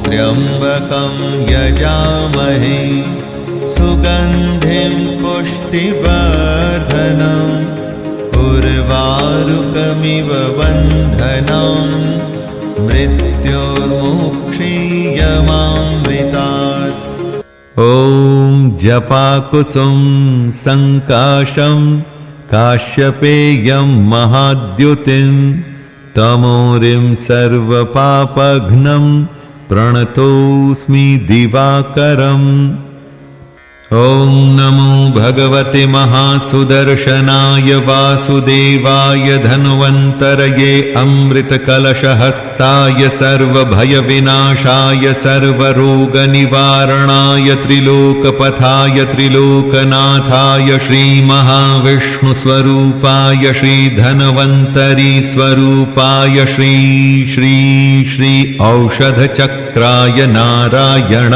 त्र्यम्बकं यजामहे सुगन्धिं पुष्टिवर्धनम् उर्वारुकमिव बन्धनान् मृत्योर्मुक्षीयमामृतात्। ॐ जपाकुसुम संकाशं काश्यपेयं महाद्युतिं तमोरिं सर्वपापघ्नं प्रणतोऽस्मि दिवाकरम्। ॐ नमो भगवते महासुदर्शनाय वासुदेवाय धन्वन्तरये अमृतकलशहस्ताय सर्वभयविनाशाय सर्वरोगनिवारणाय त्रिलोकपथाय त्रिलोकनाथाय श्रीमहाविष्णुस्वरूपाय श्रीधन्वन्तरी स्वरूपाय श्री श्री श्री औषधचक्राय नारायण